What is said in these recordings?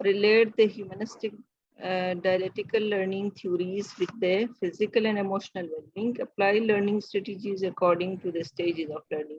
relate the humanistic dialectical learning theories with the physical and emotional well-being, apply learning strategies according to the stages of learning.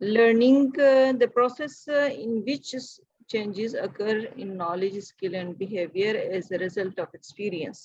Learning, the process in which changes occur in knowledge, skill and behavior as a result of experience.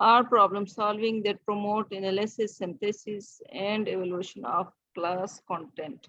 or problem solving that promote analysis, synthesis and evaluation of class content.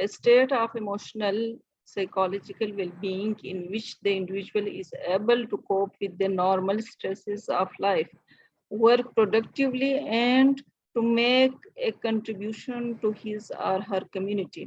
A state of emotional psychological well-being in which the individual is able to cope with the normal stresses of life, work productively and to make a contribution to his or her community.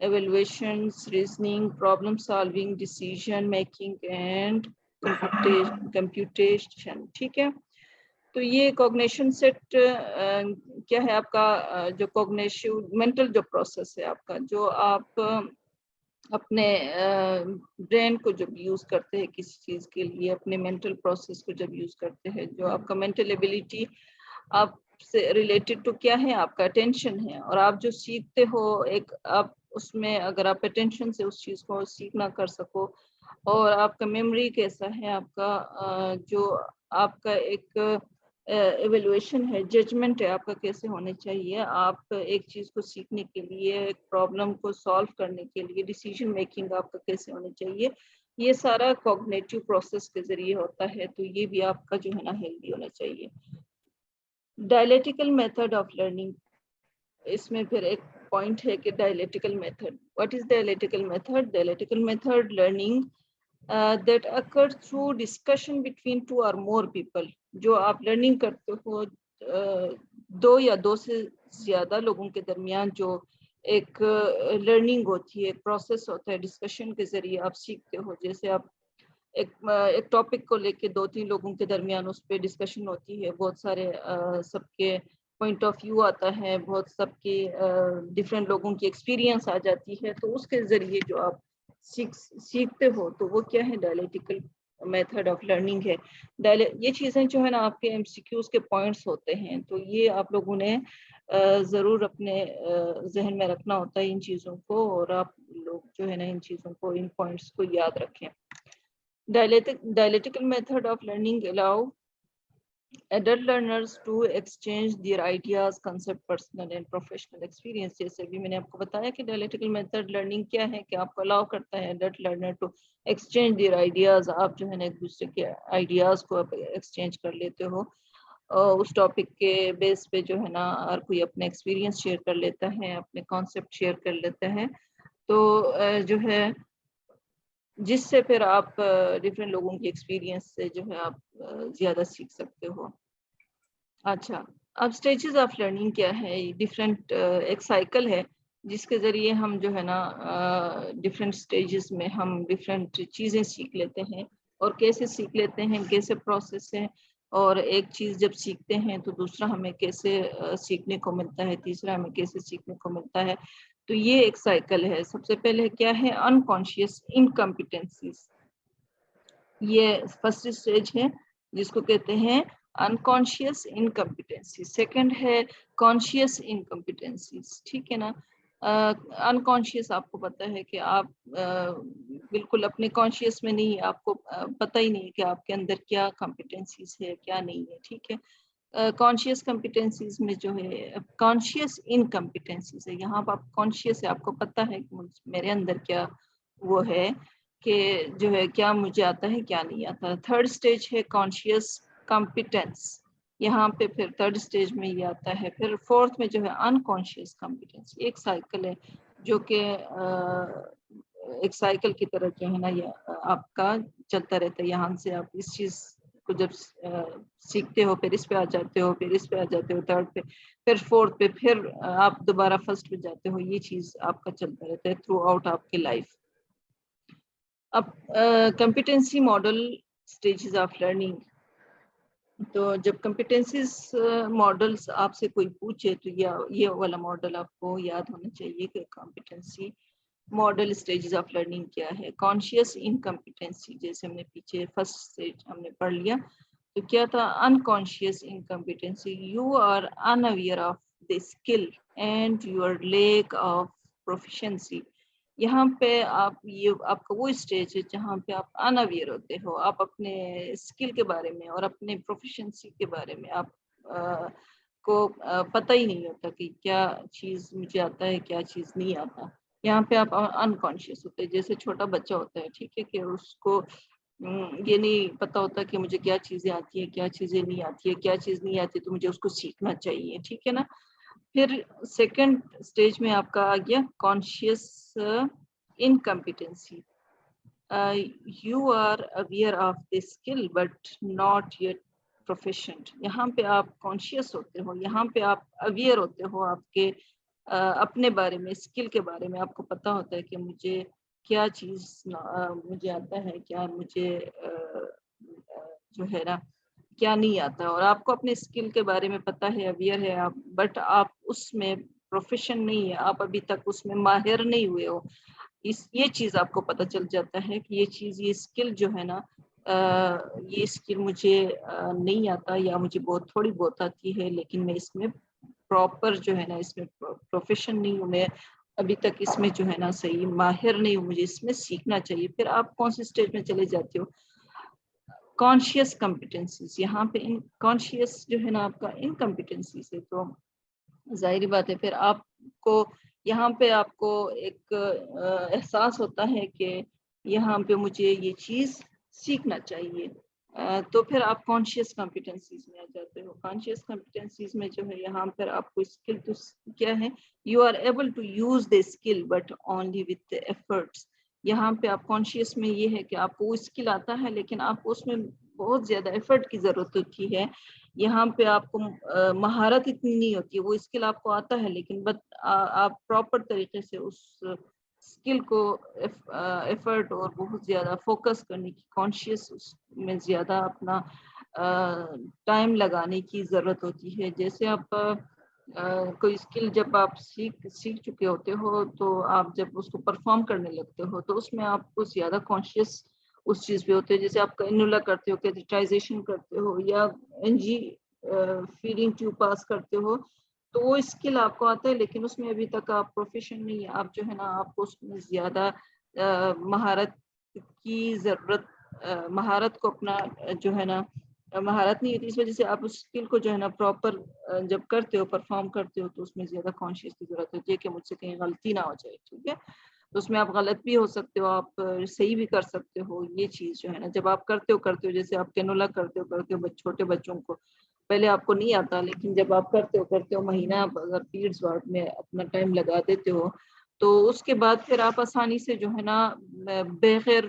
evaluations, reasoning, problem solving, decision making and computation. ٹھیک ہے. تو یہ cognition set کیا ہے آپ کا جو cognition mental جو پروسیس ہے آپ کا, جو آپ اپنے برین کو جب یوز کرتے ہیں کسی چیز کے لیے, اپنے مینٹل پروسیس کو جب یوز کرتے ہیں, جو آپ کا مینٹل ایبلٹی آپ سے ریلیٹڈ ٹو کیا ہے, آپ کا اٹینشن ہے, اور آپ جو سیکھتے ہو ایک آپ اس میں اگر آپ اٹینشن سے اس چیز کو سیکھنا کر سکو, اور آپ کا میموری کیسا ہے, آپ کا جو آپ کا ایک ایویلویشن ہے, ججمنٹ ہے آپ کا کیسے ہونے چاہیے, آپ ایک چیز کو سیکھنے کے لیے, ایک پرابلم کو سالو کرنے کے لیے ڈیسیژن میکنگ آپ کا کیسے ہونی چاہیے, یہ سارا کوگنیٹو پروسیس کے ذریعے ہوتا ہے. تو یہ بھی آپ کا جو ہے نا ہیلدی ہونا چاہیے. ڈائلیٹیکل میتھڈ آف لرننگ, اس میں پھر ایک پوائنٹ ہے کہ dialectical method. What is dialectical method? Dialectical method learning that occurs through discussion between two or more people. جو آپ لرننگ کرتے ہو دو یا دو سے زیادہ لوگوں کے درمیان جو ایک لرننگ ہوتی ہے, ایک پروسیس ہوتا ہے, ڈسکشن کے ذریعے آپ سیکھتے ہو. جیسے آپ ایک ٹاپک کو لے کے دو تین لوگوں کے درمیان اس پہ ڈسکشن ہوتی ہے, بہت سارے سب کے پوائنٹ آف ویو آتا ہے, بہت سب کی ڈفرینٹ لوگوں کی ایکسپیرینس آ جاتی ہے, تو اس کے ذریعے جو آپ سیکھتے ہو تو وہ کیا ہے, ڈائلیٹیکل میتھڈ آف لرننگ ہے. یہ چیزیں جو ہے نا آپ کے MCQs کے پوائنٹس ہوتے ہیں, تو یہ آپ لوگوں نے ضرور اپنے ذہن میں رکھنا ہوتا ہے ان چیزوں کو, اور آپ لوگ جو ہے نا ان چیزوں کو, ان پوائنٹس کو یاد رکھیں. Dialectical method of learning allow adult learners to exchange their ideas, concept, personal and professional experience. جیسے بھی میں نے آپ کو بتایا کہ dialectical method learning کیا ہے, کہ آپ کو allow کرتا ہے adult learner to exchange their ideas. آپ جو ہے نا ایک دوسرے کے ideas کو exchange کر لیتے ہو, اس ٹاپک کے بیس پہ جو ہے نا ہر کوئی اپنے ایکسپیرینس شیئر کر لیتا ہے, اپنے کانسیپٹ شیئر کر لیتا ہے. تو جو ہے جس سے پھر آپ ڈفرینٹ لوگوں کی ایکسپیرینس سے جو ہے آپ زیادہ سیکھ سکتے ہو. اچھا, اب اسٹیجز آف لرننگ کیا ہے؟ ڈفرینٹ ایک سائیکل ہے جس کے ذریعے ہم جو ہے نا ڈفرینٹ اسٹیجز میں ہم ڈفرینٹ چیزیں سیکھ لیتے ہیں, اور کیسے سیکھ لیتے ہیں, کیسے پروسیس ہے, اور ایک چیز جب سیکھتے ہیں تو دوسرا ہمیں کیسے سیکھنے کو ملتا ہے, تیسرا ہمیں کیسے سیکھنے کو ملتا ہے. تو یہ ایک سائیکل ہے. سب سے پہلے کیا ہے, انکانشیس انکمپیٹنسیز. یہ فرسٹ اسٹیج ہے جس کو کہتے ہیں انکانشیس انکمپیٹنسی. سیکنڈ ہے کانشیس انکمپیٹنسیز. ٹھیک ہے نا. انکانشیس آپ کو پتہ ہے کہ آپ بالکل اپنے کانشیس میں نہیں, آپ کو پتہ ہی نہیں کہ آپ کے اندر کیا کمپیٹنسیز ہے کیا نہیں ہے. ٹھیک ہے. کانشیس کمپیٹنسیز میں جو ہے کانشیس انکمپیٹنسیز ہے. یہاں پہ آپ کانشیس ہے, آپ کو پتہ ہے کہ میرے اندر کیا وہ ہے, کہ جو ہے کیا مجھے آتا ہے کیا نہیں آتا. تھرڈ اسٹیج ہے کانشیس کمپیٹنس. یہاں پہ پھر تھرڈ اسٹیج میں یہ آتا ہے. پھر فورتھ میں جو ہے انکانشیس کمپیٹنس. ایک سائیکل ہے جو کہ ایک سائیکل کی طرح جو ہے نا یہ آپ کا چلتا رہتا ہے. یہاں سے آپ اس چیز کو جب سیکھتے ہو, پھر اس پہ آ جاتے ہو, پھر اس پہ آ جاتے ہو, تھرڈ پہ, پھر فورتھ پہ, پھر آپ دوبارہ فرسٹ پہ جاتے ہو. یہ چیز آپ کا چلتا رہتا ہے تھرو آؤٹ آپ کی لائف. اب competency model stages of learning. تو جب کمپیٹنسیز ماڈلس آپ سے کوئی پوچھے تو یہ والا ماڈل آپ کو یاد ہونا چاہیے کہ competency model stages of learning کیا ہے. کانشیس انکمپیٹنسی, جیسے ہم نے پیچھے فرسٹ اسٹیج ہم نے پڑھ لیا, تو کیا تھا unconscious incompetence. You are unaware of the skill and your lack of proficiency. یہاں پہ آپ کا وہ اسٹیج ہے جہاں پہ آپ اناویئر ہوتے ہو, آپ اپنے اسکل کے بارے میں اور اپنے پروفیشنسی کے بارے میں آپ کو پتہ ہی نہیں ہوتا کہ کیا چیز مجھے آتا ہے کیا چیز نہیں آتا. یہاں پہ آپ انکانشیس ہوتے ہیں. جیسے چھوٹا بچہ ہوتا ہے, ٹھیک ہے, کہ اس کو یہ نہیں پتا ہوتا کہ مجھے کیا چیزیں آتی ہیں کیا چیزیں نہیں آتی ہے, کیا چیز نہیں آتی تو مجھے اس کو سیکھنا چاہیے. ٹھیک ہے نا. پھر سیکنڈ اسٹیج میں آپ کا آ گیا conscious incompetence. You are aware of the skill but not yet proficient. یہاں پہ آپ کانشیس ہوتے ہو, یہاں پہ آپ اویئر ہوتے ہو آپ کے اپنے بارے میں, اسکل کے بارے میں. آپ کو پتا ہوتا ہے کہ مجھے کیا چیز مجھے آتا ہے، کیا مجھے جو ہے نا کیا نہیں آتا، اور آپ کو اپنے اسکل کے بارے میں پتہ ہے، اویئر ہے آپ، بٹ آپ اس میں پروفیشن نہیں ہے، آپ ابھی تک اس میں ماہر نہیں ہوئے ہو، یہ چیز آپ کو پتہ چل جاتا ہے کہ یہ چیز، یہ اسکل جو ہے نا، یہ اسکل مجھے نہیں آتا، یا مجھے بہت تھوڑی بہت آتی ہے، لیکن میں اس میں پراپر جو ہے نا اس میں پروفیشن نہیں ہوں، میں ابھی تک اس میں جو ہے نا صحیح ماہر نہیں ہوں، مجھے اس میں سیکھنا چاہیے. پھر آپ کون سی اسٹیج میں چلے جاتے ہو؟ Conscious competencies. یہاں پہ کانشیس جو ہے نا آپ کا انکمپیٹنسیز ہے، تو ظاہری بات ہے پھر آپ کو یہاں پہ آپ کو ایک احساس ہوتا ہے کہ یہاں پہ مجھے یہ چیز سیکھنا چاہیے، تو پھر آپ کانشیس کمپیٹنسیز میں آ جاتے ہو. کانشیس کمپیٹنسیز میں جو ہے یہاں پر آپ کو اسکل تو کیا ہے، you are able to use the skill but only with efforts. یہاں پہ آپ کانشیس میں یہ ہے کہ آپ کو وہ اسکل آتا ہے، لیکن آپ کو اس میں بہت زیادہ ایفرٹ کی ضرورت ہوتی ہے. یہاں پہ آپ کو مہارت اتنی نہیں ہوتی ہے، وہ اسکل آپ کو آتا ہے، لیکن آپ پراپر طریقے سے اس اسکل کو ایفرٹ اور بہت زیادہ فوکس کرنے کی، کانشیس میں زیادہ اپنا ٹائم لگانے کی ضرورت ہوتی ہے. جیسے آپ کوئی اسکل جب آپ سیکھ چکے ہوتے ہو، تو آپ جب اس کو پرفارم کرنے لگتے ہو تو اس میں آپ کو زیادہ کانشیس اس چیز پہ ہوتے ہیں. جیسے آپ کینولا کرتے ہو، کیتھیٹرائزیشن کرتے ہو، یا این جی فیڈنگ ٹیوب پاس کرتے ہو، تو وہ اسکل آپ کو آتا ہے، لیکن اس میں ابھی تک آپ پروفیشن نہیں ہے. آپ جو ہے نا آپ کو اس میں زیادہ مہارت کی ضرورت، مہارت کو اپنا جو ہے نا مہارت نہیں ہوتی، اس وجہ سے آپ اس اسکل کو جو ہے نا پراپر جب کرتے ہو، پرفارم کرتے ہو، تو اس میں زیادہ کانشیس کی ضرورت ہوتی ہے کہ مجھ سے کہیں غلطی نہ ہو جائے. ٹھیک ہے، تو اس میں آپ غلط بھی ہو سکتے ہو، آپ صحیح بھی کر سکتے ہو. یہ چیز جو ہے نا جب آپ کرتے ہو جیسے آپ کینولا کرتے ہو چھوٹے بچوں کو، پہلے آپ کو نہیں آتا، لیکن جب آپ کرتے ہو مہینہ اگر پیریڈز وارڈ میں اپنا ٹائم لگا دیتے ہو، تو اس کے بعد پھر آپ آسانی سے جو ہے نا بغیر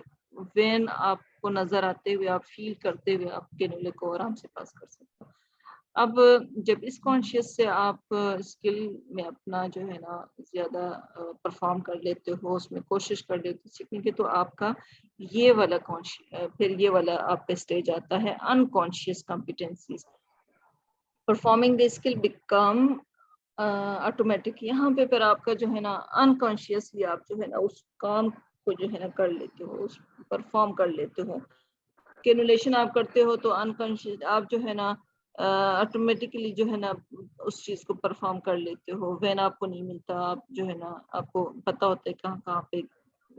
وین آپ کو نظر آتے ہوئے، آپ فیل کرتے ہوئے آپ کینولے کو آرام سے پاس کر سکتے ہو. اب جب اس کانشیس سے آپ اسکل میں اپنا جو ہے نا زیادہ پرفارم کر لیتے ہو، اس میں کوشش کر لیتے ہو سیکھنے کی، تو آپ کا یہ والا پھر یہ والا آپ پہ اسٹیج آتا ہے unconscious competencies. Performing the skill become automatic. یہاں پہ پھر آپ کا جو ہے نا انکانشیسلی آپ جو ہے نا اس کام کو جو ہے نا کر لیتے ہو، اس پرفارم کر لیتے ہو. کینولیشن آپ کرتے ہو تو انکانشیس آپ جو ہے نا آٹومیٹکلی جو ہے نا اس چیز کو پرفارم کر لیتے ہو. وین آپ کو نہیں ملتا، آپ جو ہے نا آپ کو پتہ ہوتا ہے کہاں پہ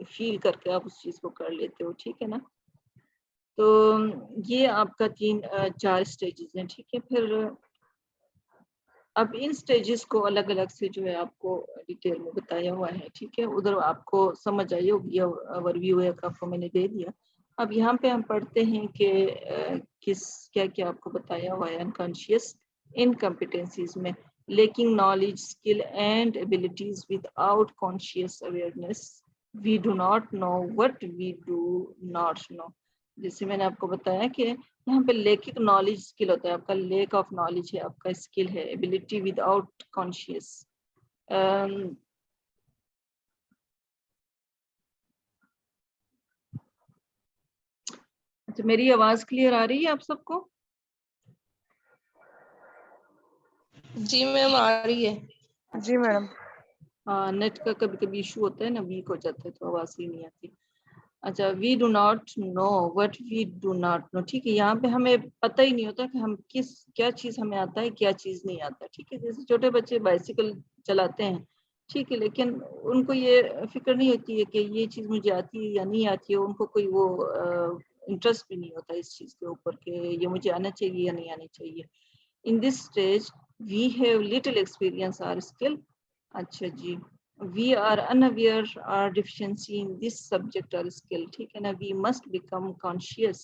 فیل کر کے آپ اس چیز کو کر لیتے ہو. ٹھیک ہے نا، تو یہ آپ کا 4 اسٹیجز ہیں. ٹھیک ہے، پھر اب ان سٹیجز کو الگ الگ سے جو ہے آپ کو ڈیٹیل میں بتایا ہوا ہے. ٹھیک ہے، ادھر آپ کو سمجھ آئی ہوگی، اوور ویو ہے آپ کو میں نے دے دیا. اب یہاں پہ ہم پڑھتے ہیں کہ کیا کیا آپ کو بتایا ہوا ہے انکانشیس انکمپیٹنسیز میں. Lacking knowledge, skill and abilities without conscious awareness, we do not know what we do not know. جیسے میں نے آپ کو بتایا کہ یہاں پہ لیکنگ نالج اسکل ہوتا ہے، آپ کا لیک آف نالج ہے، آپ کا اسکل ہے. ایبلٹی ود آؤٹ کانشیس، اچھا میری آواز کلیئر آ رہی ہے آپ سب کو؟ جی میم آ رہی ہے. جی میڈم. ہاں، نیٹ کا کبھی کبھی ایشو ہوتا ہے نا، ویک ہو جاتا ہے تو آواز ہی نہیں آتی. اچھا، we do not know what we do not know. ٹھیک ہے، یہاں پہ ہمیں پتہ ہی نہیں ہوتا کہ ہم کیا چیز ہمیں آتا ہے، کیا چیز نہیں آتا. ٹھیک ہے، جیسے چھوٹے بچے بائسیکل چلاتے ہیں، ٹھیک ہے، لیکن ان کو یہ فکر نہیں ہوتی ہے کہ یہ چیز مجھے آتی ہے یا نہیں آتی ہے. ان کو کوئی وہ انٹرسٹ بھی نہیں ہوتا اس چیز کے اوپر کہ یہ مجھے آنا چاہیے یا نہیں آنا چاہیے. In this stage we have little experience اور اسکل. اچھا جی، we are unaware or deficiency in this subject or skill. ٹھیک ہے نا، we must become conscious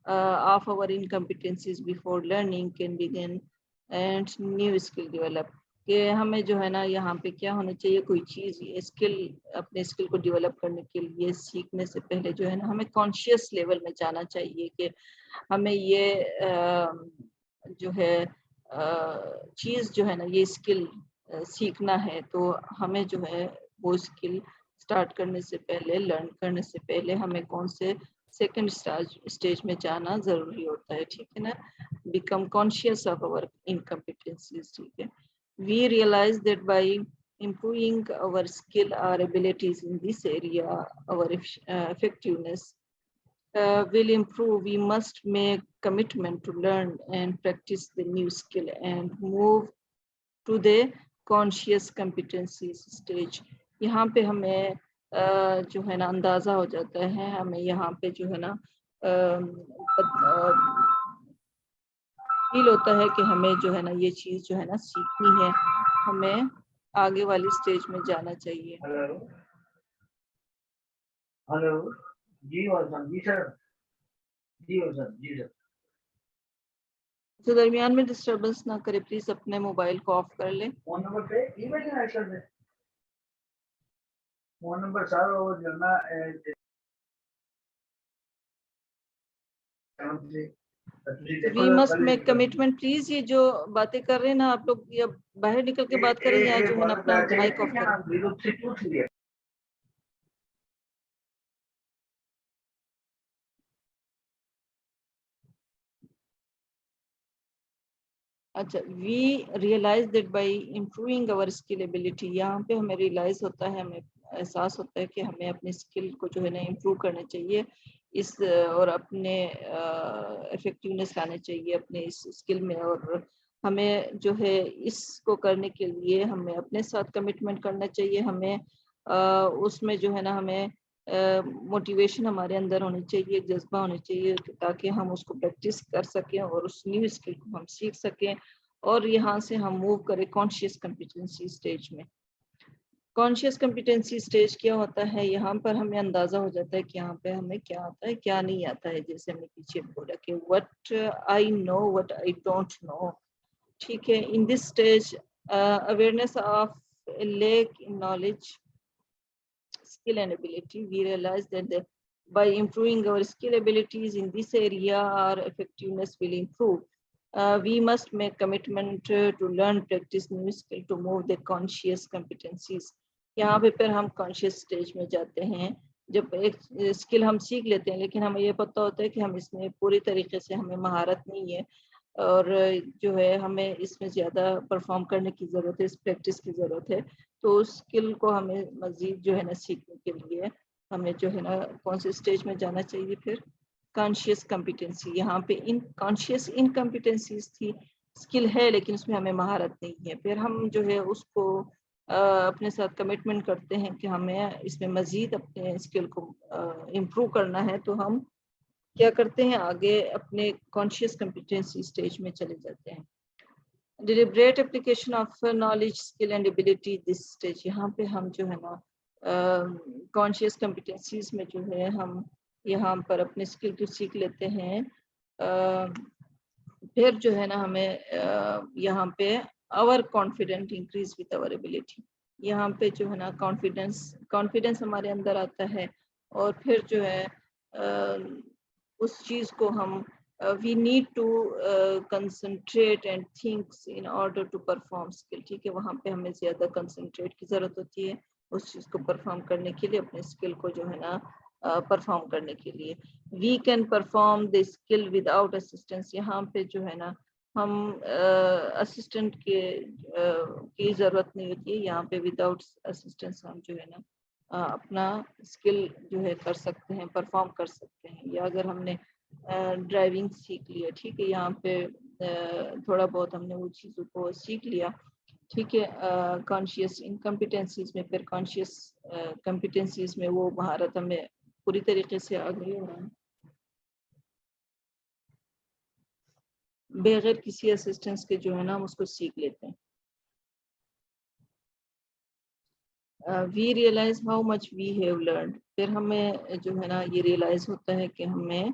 of our incompetencies before learning can begin and new skill develop. کہ ہمیں جو ہے نا یہاں پہ کیا ہونا چاہیے، کوئی چیز اسکل، اپنے اسکل کو ڈیولپ کرنے کے لیے سیکھنے سے پہلے جو ہے نا ہمیں کانشیس لیول میں جانا چاہیے کہ ہمیں یہ جو ہے چیز جو ہے نا یہ اسکل سیکھنا ہے، تو ہمیں جو ہے وہ اسکل اسٹارٹ کرنے سے پہلے، لرن کرنے سے پہلے ہمیں کون سے سیکنڈ اسٹیج میں جانا ضروری ہوتا ہے، ٹھیک ہے نا. Become conscious of our incompetencies, ٹھیک ہے. We realize that by improving our skill or abilities in this area, our effectiveness will improve. We must make commitment to learn and practice the new skill and move to the conscious competencies stage. یہاں پہ ہمیں جو ہے نا اندازہ ہو جاتا ہے، ہمیں یہاں پہ جو ہے نا فیل ہوتا ہے کہ ہمیں جو ہے نا یہ چیز جو ہے نا سیکھنی ہے، ہمیں آگے والی سٹیج میں جانا چاہیے. ہلو جی جی سر، جی سر، جی سر. تو درمیان میں ڈسٹربنس نہ کرے پلیز، اپنے موبائل کو آف کر لیں. فون نمبر پہ ای میل ایڈ کر دیں. فون نمبر سر وہ جو نا we must make commitment please. یہ جو باتیں کر رہے ہیں نا آپ لوگ، یا باہر نکل کے بات کریں یا جو ہے نا اپنا مائک آف کریں. اچھا، we realize that by improving our skill ability. یہاں پہ ہمیں ریئلائز ہوتا ہے، ہمیں احساس ہوتا ہے کہ ہمیں اپنی اسکل کو جو ہے نا امپروو کرنا چاہیے اس، اور اپنے افیکٹونیس لانا چاہیے اپنے اس اسکل میں. اور ہمیں جو ہے اس کو کرنے کے لیے ہمیں اپنے ساتھ کمٹمنٹ کرنا چاہیے. ہمیں اس میں جو ہے نا ہمیں موٹیویشن ہمارے اندر ہونی چاہیے، جذبہ ہونا چاہیے، تاکہ ہم اس کو پریکٹس کر سکیں اور اس نیو اسکل کو ہم سیکھ سکیں اور یہاں سے ہم موو کریں کانشیس کمپیٹنسی سٹیج میں. کانشیس کمپیٹنسی سٹیج کیا ہوتا ہے؟ یہاں پر ہمیں اندازہ ہو جاتا ہے کہ یہاں پہ ہمیں کیا آتا ہے کیا نہیں آتا ہے. جیسے ہم نے پیچھے بولا کہ what I know, what I don't know. ٹھیک ہے. in this stage awareness of lack in knowledge, skill and ability, we realize that by improving our skill abilities in this area, our effectiveness will improve. We must make commitment to learn, practice new skill to move the conscious competencies. یہاں پہ پھر ہم conscious stage میں جاتے ہیں. جب ایک skill ہم سیکھ لیتے ہیں لیکن ہمیں یہ پتہ ہوتا ہے کہ ہم اس میں پوری طریقے سے ہمیں مہارت نہیں ہے اور جو ہے ہمیں اس میں زیادہ پرفارم کرنے کی ضرورت ہے، اس پریکٹس کی ضرورت ہے. تو اس اسکل کو ہمیں مزید جو ہے نا سیکھنے کے لیے ہمیں جو ہے نا کون سے اسٹیج میں جانا چاہیے؟ پھر کانشیس کمپیٹنسی. یہاں پہ کانشیس انکمپیٹنسیز تھی، اسکل ہے لیکن اس میں ہمیں مہارت نہیں ہے. پھر ہم جو ہے اس کو اپنے ساتھ کمٹمنٹ کرتے ہیں کہ ہمیں اس میں مزید اپنے اسکل کو امپروو کرنا ہے. تو ہم کیا کرتے ہیں؟ آگے اپنے کانشیس کمپیٹنسی اسٹیج میں چلے جاتے ہیں. Deliberate application of knowledge, skill and ability this stage. یہاں پہ ہم جو ہے نا کانشیس کمپیٹنسیز میں جو ہے ہم یہاں پر اپنے اسکل کو سیکھ لیتے ہیں. پھر جو ہے نا ہمیں یہاں پہ our confidence increase with our ability. یہاں پہ جو ہے نا کانفیڈنس ہمارے اندر آتا ہے اور پھر جو ہے اس چیز کو ہم we need to concentrate and think in order to perform skill. ٹھیک ہے. وہاں پہ ہمیں زیادہ کنسنٹریٹ کی ضرورت ہوتی ہے اس چیز کو پرفارم کرنے کے لیے، اپنے اسکل کو جو ہے نا پرفارم کرنے کے لیے. We can perform the skill without assistance. یہاں پہ جو ہے نا ہم اسسٹنٹ کی ضرورت نہیں ہوتی ہے. یہاں پہ ود آؤٹ اسسٹنس ہم جو ہے نا اپنا اسکل جو ہے کر سکتے ہیں، پرفارم کر سکتے ہیں. یا اگر ہم نے ڈرائیونگ سیکھ لیا، ٹھیک ہے، یہاں پہ تھوڑا بہت ہم نے وہ چیزوں کو سیکھ لیا، ٹھیک ہے، کانشیس انکمپیٹنسیز میں. پھر کانشیس کمپیٹنسیز میں وہ مہارت ہمیں پوری طریقے سے آ گئی ہے، بغیر کسی اسسٹنس کے جو ہے نا ہم اس کو سیکھ لیتے ہیں. We realize how much we have learned. پھر ہمیں جو ہے نا یہ ریئلائز ہوتا ہے کہ ہمیں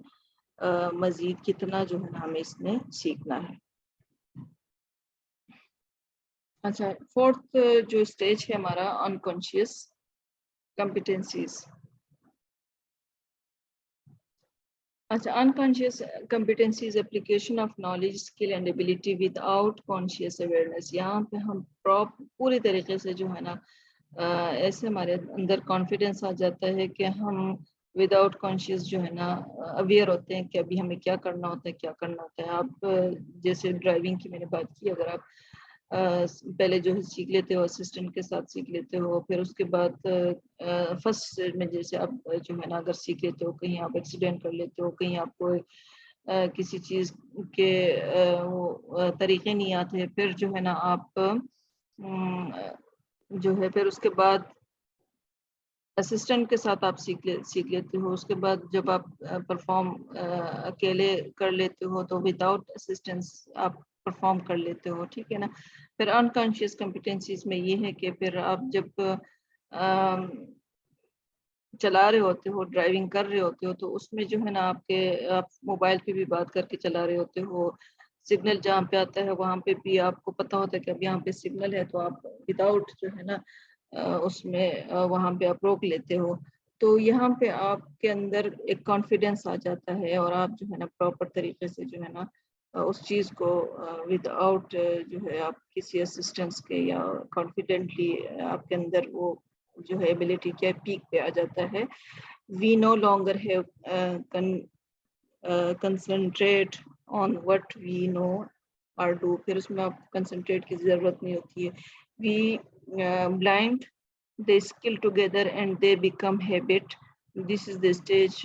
مزید کتنا جو ہے نا ہمیں اس میں سیکھنا ہے. اچھا، فورتھ جو اسٹیج ہے ہمارا انکانشیس کمپیٹنسیز. اچھا، unconscious competencies application of knowledge, skill and ability with out conscious awareness. یہاں پہ ہم پوری طریقے سے جو ہے نا ایسے ہمارے اندر کانفیڈنس آ جاتا ہے کہ ہم وداؤٹ کانشیس جو ہے نا اویئر ہوتے ہیں کہ ابھی ہمیں کیا کرنا ہوتا ہے کیا کرنا ہوتا ہے. آپ جیسے ڈرائیونگ کی میں نے بات کی, اگر آپ پہلے جو ہے سیکھ لیتے ہو اسسٹنٹ کے ساتھ سیکھ لیتے ہو, پھر اس کے بعد فرسٹ میں جیسے آپ جو ہے نا اگر سیکھ لیتے ہو, کہیں آپ ایکسیڈنٹ کر لیتے ہو, کہیں آپ کو کسی چیز کے وہ طریقے نہیں آتے, پھر جو ہے نا آپ جو ہے پھر اس کے بعد اسسٹنٹ کے ساتھ آپ سیکھ لیتے ہو. اس کے بعد جب آپ پرفارم اکیلے کر لیتے ہو تو وداؤٹ اسسٹنس آپ پرفارم کر لیتے ہو, ٹھیک ہے نا. پھر انکانشیس کمپیٹنسیز میں یہ ہے کہ پھر آپ جب چلا رہے ہوتے ہو, ڈرائیونگ کر رہے ہوتے ہو, تو اس میں جو ہے نا آپ موبائل پہ بھی بات کر کے چلا رہے ہوتے ہو, سگنل جہاں پہ آتا ہے وہاں پہ بھی آپ کو پتا ہوتا ہے کہ اب یہاں پہ سگنل ہے, تو آپ وداؤٹ جو ہے نا اس میں وہاں پہ آپ روک لیتے ہو. تو یہاں پہ آپ کے اندر ایک کانفیڈینس آ جاتا ہے اور آپ جو ہے نا پراپر طریقے سے جو ہے نا اس چیز کو ود آؤٹ جو ہے آپ کسی اسسٹنس کے یا کانفیڈنٹلی آپ کے اندر وہ جو ہے ایبلٹی کیا پیک پہ آ جاتا ہے. We no longer have concentrate on what we know or do, پھر اس میں آپ کنسنٹریٹ کی ضرورت نہیں ہوتی ہے. وی blind the skill together and they become habit. This is the stage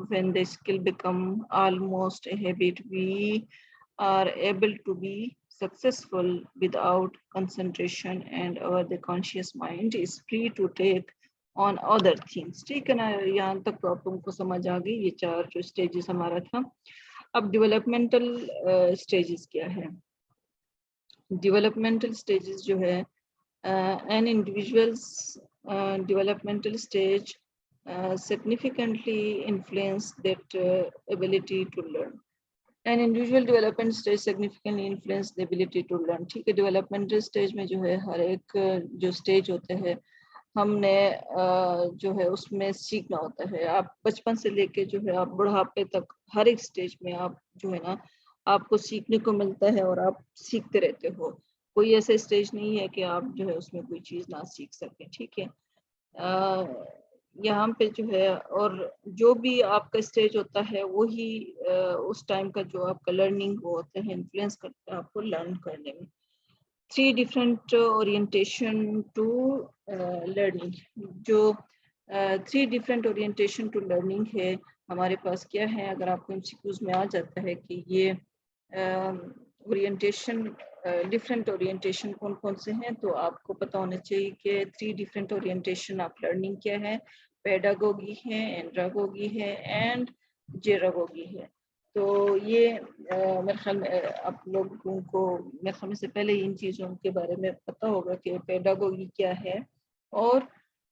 when the skill become almost a habit. We are able to be successful without concentration and our the conscious mind is free to take on other things. ٹھیک ہے نا, یہاں تک تو آپ کو سمجھ آ گئی. یہ 4 جو اسٹیجز ہمارا تھا. اب ڈیولپمنٹل اسٹیجز کیا ہے. ڈیولپمنٹل اسٹیجز جو ہے an individual's developmental stage significantly influence that ability to learn. An individual development stage significantly influence the ability to learn. ٹھیک ہے, ڈیولپمنٹل اسٹیج میں جو ہے ہر ایک جو اسٹیج ہوتا ہے ہم نے جو ہے اس میں سیکھنا ہوتا ہے. آپ بچپن سے لے کے جو ہے آپ بڑھاپے تک ہر ایک اسٹیج میں آپ جو ہے نا آپ کو سیکھنے کو ملتا ہے اور آپ سیکھتے رہتے ہو. کوئی ایسا اسٹیج نہیں ہے کہ آپ جو ہے اس میں کوئی چیز نہ سیکھ سکیں. ٹھیک ہے, یہاں پہ جو ہے اور جو بھی آپ کا اسٹیج ہوتا ہے وہی اس ٹائم کا جو آپ کا لرننگ وہ ہوتا ہے انفلوئنس کرتا ہے آپ کو لرن کرنے میں. 3 different orientation to learning. جو 3 different orientation to learning ہے ہمارے پاس کیا ہے. اگر آپ کو MCQs میں آ جاتا ہے کہ یہ اورینٹیشن ڈفرینٹ اورینٹیشن کون کون سے ہیں, تو آپ کو پتہ ہونا چاہیے کہ 3 ڈفرینٹ اورینٹیشن آف لرننگ کیا ہے. پیڈاگوگی ہے, اینڈراگوگی ہے اینڈ جیراگوگی ہے. تو یہ میرے خیال میں آپ لوگوں کو میرے خیال سے پہلے ان چیزوں کے بارے میں پتہ ہوگا کہ پیڈاگوگی کیا ہے اور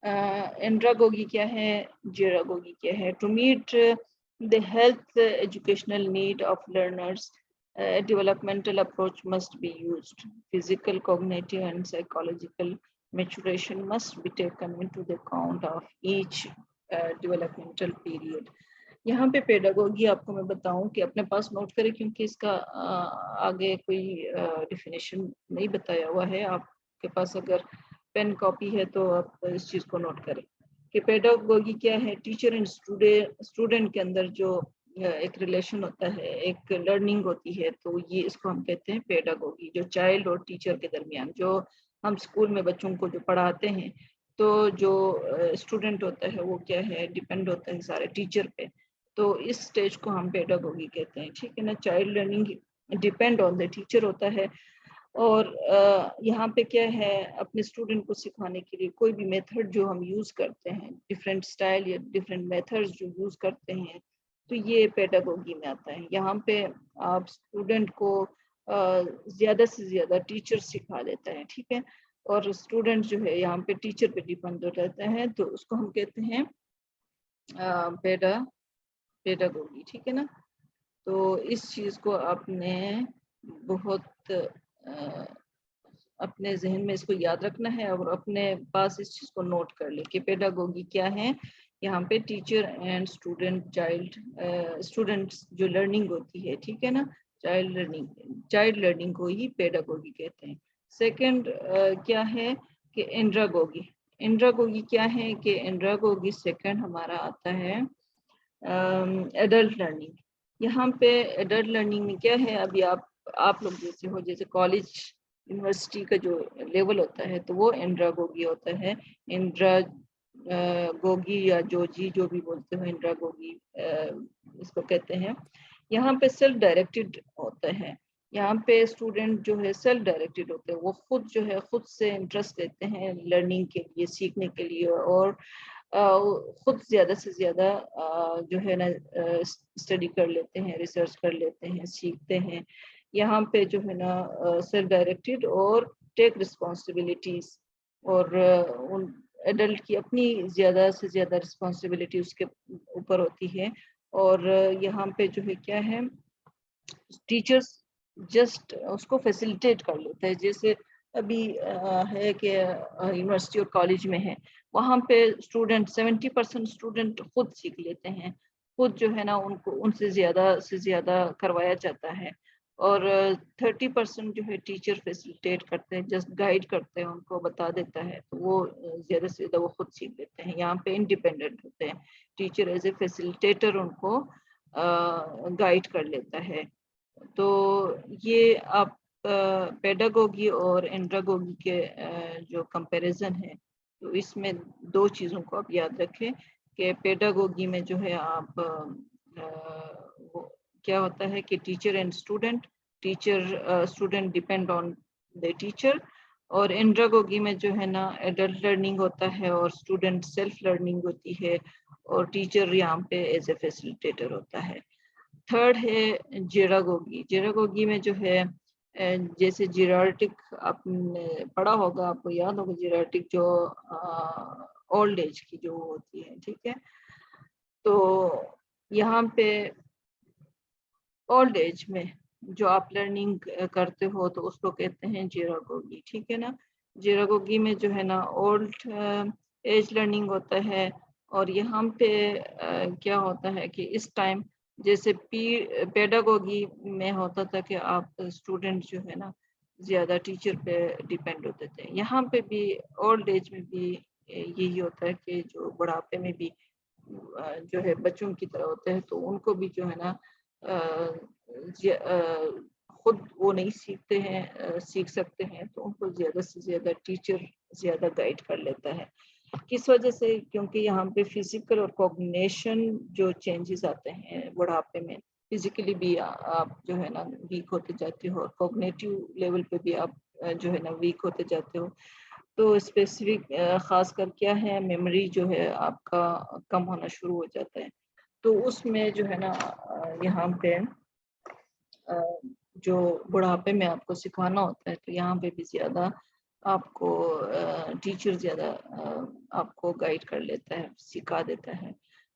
اینڈراگوگی کیا ہے, جیراگوگی کیا ہے. To meet the health educational need of learners, a developmental approach must be used. Physical, cognitive and psychological maturation must be taken into the account of each developmental period. یہاں پہ پیڈاگوگی آپ کو میں بتاؤں کہ اپنے پاس نوٹ کریں کیونکہ اس کا آگے کوئی ڈیفینیشن نہیں بتایا ہوا ہے. آپ کے پاس اگر پین کاپی ہے تو آپ اس چیز کو نوٹ کریں کہ پیڈاگوگی کیا ہے. ٹیچر اینڈ اسٹوڈنٹ کے اندر جو ایک ریلیشن ہوتا ہے, ایک لرننگ ہوتی ہے, تو یہ اس کو ہم کہتے ہیں پیڈاگوگی. جو چائلڈ اور ٹیچر کے درمیان جو ہم اسکول میں بچوں کو جو پڑھاتے ہیں, تو جو اسٹوڈنٹ ہوتا ہے وہ کیا ہے ڈیپینڈ ہوتا ہے سارے ٹیچر پہ. تو اس اسٹیج کو ہم پیڈاگوگی کہتے ہیں. ٹھیک ہے نا, child learning depend on the teacher ہوتا ہے. اور یہاں پہ کیا ہے اپنے اسٹوڈنٹ کو سکھانے کے لیے کوئی بھی میتھڈ جو ہم یوز کرتے ہیں, ڈفرینٹ اسٹائل یا ڈفرینٹ میتھڈز جو یوز کرتے ہیں, تو یہ پیڈاگوگی میں آتا ہے. یہاں پہ آپ اسٹوڈنٹ کو زیادہ سے زیادہ ٹیچر سکھا دیتا ہے. ٹھیک ہے, اور اسٹوڈنٹ جو ہے یہاں پہ ٹیچر پہ ڈیپینڈ رہتا ہے, تو اس کو ہم کہتے ہیں پیڈاگوگی. ٹھیک ہے نا, تو اس چیز کو آپ نے بہت اپنے ذہن میں اس کو یاد رکھنا ہے اور اپنے پاس اس چیز کو نوٹ کر لیں کہ پیڈاگوگی کیا ہے. یہاں پہ ٹیچر اینڈ اسٹوڈنٹ اسٹوڈنٹس جو لرننگ ہوتی ہے, ٹھیک ہے نا, چائلڈ لرننگ کو ہی پیڈاگوگی کہتے ہیں. سیکنڈ کیا ہے کہ اینڈراگوگی. انڈراگوگی کیا ہے کہ انڈراگوگی سیکنڈ ہمارا آتا ہے ایڈلٹ لرننگ. یہاں پہ ایڈلٹ لرننگ میں کیا ہے، ابھی آپ لوگ جیسے ہو، جیسے کالج یونیورسٹی کا جو لیول ہوتا ہے تو وہ انڈراگوگی ہوتا ہے. گوگی یا جوجی جو بھی بولتے ہو، انڈراگوگی اس کو کہتے ہیں. یہاں پہ سیلف ڈائریکٹڈ ہوتا ہے. یہاں پہ اسٹوڈنٹ جو ہے سیلف ڈائریکٹڈ ہوتے ہیں، وہ خود جو ہے خود سے انٹرسٹ لیتے ہیں لرننگ کے لیے، سیکھنے کے لیے، اور خود زیادہ سے زیادہ جو ہے نا اسٹڈی کر لیتے ہیں، ریسرچ کر لیتے ہیں، سیکھتے ہیں. یہاں پہ جو ہے نا سیلف ڈائریکٹڈ اور ٹیک رسپانسبلٹیز، اور ایڈلٹ کی اپنی زیادہ سے زیادہ رسپانسبلٹی اس کے اوپر ہوتی ہے. اور یہاں پہ جو ہے کیا ہے، ٹیچرز جسٹ اس کو فیسیلیٹیٹ کر لیتے ہیں. جیسے ابھی ہے کہ یونیورسٹی اور کالج میں ہے، وہاں پہ اسٹوڈنٹ 70% اسٹوڈنٹ خود سیکھ لیتے ہیں، خود جو ہے نا ان سے زیادہ کروایا جاتا ہے. اور 30% جو ہے ٹیچر فیسیلیٹیٹ کرتے ہیں، جسٹ گائیڈ کرتے ہیں، ان کو بتا دیتا ہے، تو وہ زیادہ سے زیادہ وہ خود سیکھ لیتے ہیں. یہاں پہ انڈیپینڈنٹ ہوتے ہیں، ٹیچر ایز اے فیسیلیٹیٹر ان کو گائیڈ کر لیتا ہے. تو یہ آپ پیڈاگوگی اور انڈراگوگی کے جو کمپیریزن ہے، تو اس میں دو چیزوں کو آپ یاد رکھیں کہ پیڈاگوگی میں جو ہے آپ کیا ہوتا ہے کہ teacher and student depend on the teacher. اور انڈراگوگی میں جو ہے نا ایڈلٹ لرننگ ہوتا ہے اور اسٹوڈنٹ سیلف لرننگ ہوتی ہے، اور ٹیچر یہاں پہ ایز اے فیسیلیٹیٹر ہوتا ہے. تھرڈ ہے جیراگوگی. جیراگوگی میں جو ہے جیسے جیراٹک آپ نے پڑھا ہوگا، آپ کو یاد ہوگا جیراٹک جو اولڈ ایج کی جو ہوتی ہے، ٹھیک ہے. تو یہاں پہ اولڈ ایج میں جو آپ لرننگ کرتے ہو تو اس کو کہتے ہیں جیراگوگی، ٹھیک ہے نا. جیراگوگی میں جو ہے نا اولڈ ایج لرننگ ہوتا ہے. اور یہاں پہ کیا ہوتا ہے کہ اس ٹائم جیسے پیڈاگوگی میں ہوتا تھا کہ آپ اسٹوڈنٹ جو ہے نا زیادہ ٹیچر پہ ڈیپینڈ ہوتے تھے. یہاں پہ بھی اولڈ ایج میں بھی یہی ہوتا ہے کہ جو بڑھاپے میں بھی جو ہے بچوں کی طرح ہوتے ہیں، تو ان کو بھی جو ہے نا خود وہ نہیں سیکھتے ہیں، سیکھ سکتے ہیں، تو ان کو زیادہ سے زیادہ ٹیچر زیادہ گائیڈ کر لیتا ہے. کس وجہ سے؟ کیونکہ یہاں پہ فزیکل اور کوگنیشن جو چینجز آتے ہیں بڑھاپے میں، فزیکلی بھی آپ جو ہے نا ویک ہوتے جاتے ہو، اور کوگنیٹیو لیول پہ بھی آپ جو ہے نا ویک ہوتے جاتے ہو. تو اسپیسیفک خاص کر کیا ہے، میموری جو ہے آپ کا کم ہونا شروع ہو جاتا ہے. تو اس میں جو ہے نا یہاں پہ جو بڑھاپے میں آپ کو سکھانا ہوتا ہے، تو یہاں پہ بھی زیادہ آپ کو ٹیچر زیادہ آپ کو گائیڈ کر لیتا ہے، سکھا دیتا ہے.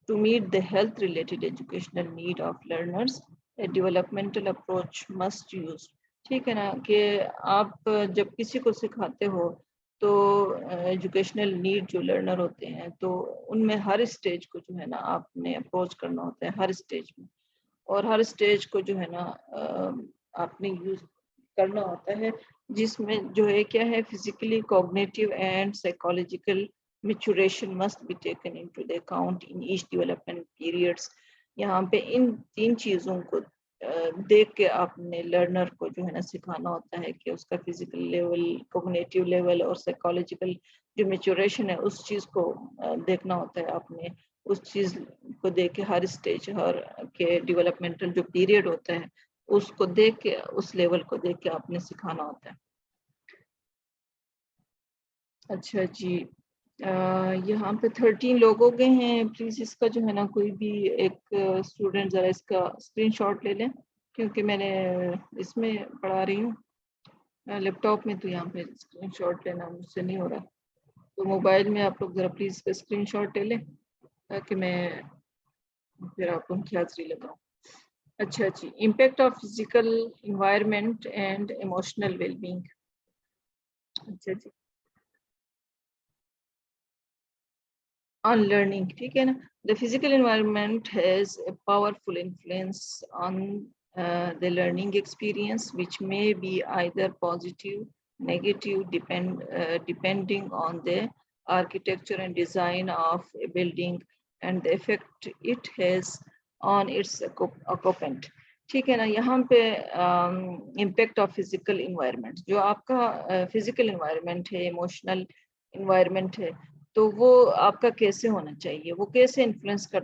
To meet the health related educational need of learners a developmental approach must use. ٹھیک ہے نا، کہ آپ جب کسی کو سکھاتے ہو تو ایجوکیشنل نیڈ جو لرنر ہوتے ہیں، تو ان میں ہر اسٹیج کو جو ہے نا آپ نے اپروچ کرنا ہوتا ہے، ہر اسٹیج میں. اور ہر اسٹیج کو جو ہے نا آپ نے یوز کرنا ہوتا ہے، جس میں جو ہے کیا ہے، physically cognitive and psychological maturation must be taken into the account in each development periods. یہاں پہ ان تین چیزوں کو دیکھ کے آپ نے لرنر کو جو ہے نا سکھانا ہوتا ہے کہ اس کا فزیکل لیول، کوگنیٹیو لیول اور سائیکولوجیکل جو میچوریشن ہے اس چیز کو دیکھنا ہوتا ہے. آپ نے اس چیز کو دیکھ کے ہر اسٹیج، ہر کے ڈیولپمنٹل جو پیریڈ ہوتا ہے اس کو دیکھ کے، اس لیول کو دیکھ کے آپ نے سکھانا ہوتا ہے. اچھا جی، یہاں پہ 13 لوگ ہو گئے ہیں. پلیز اس کا جو ہے نا کوئی بھی ایک اسٹوڈنٹ ذرا اس کا اسکرین شاٹ لے لیں، کیونکہ میں نے اس میں پڑھا رہی ہوں لیپ ٹاپ میں، تو یہاں پہ اسکرین شاٹ لینا مجھ سے نہیں ہو رہا. تو موبائل میں آپ لوگ ذرا پلیز اس کا اسکرین شاٹ لے لیں تاکہ میں پھر آپ کو ان کی حاضری لگاؤں. اچھا جی، impact of physical environment and emotional well being. اچھا جی، on learning, ٹھیک ہے نا. The physical environment has a powerful influence on the learning experience, which may be either positive, negative, depending on the architecture and design of a building and the effect it has on its occupant. ٹھیک ہے نا. یہاں پہ impact of physical environment, جو آپ کا physical environment ہے, emotional environment ہے, تو وہ آپ کا کیسے ہونا چاہیے, وہ کیسے انفلوئنس کرتا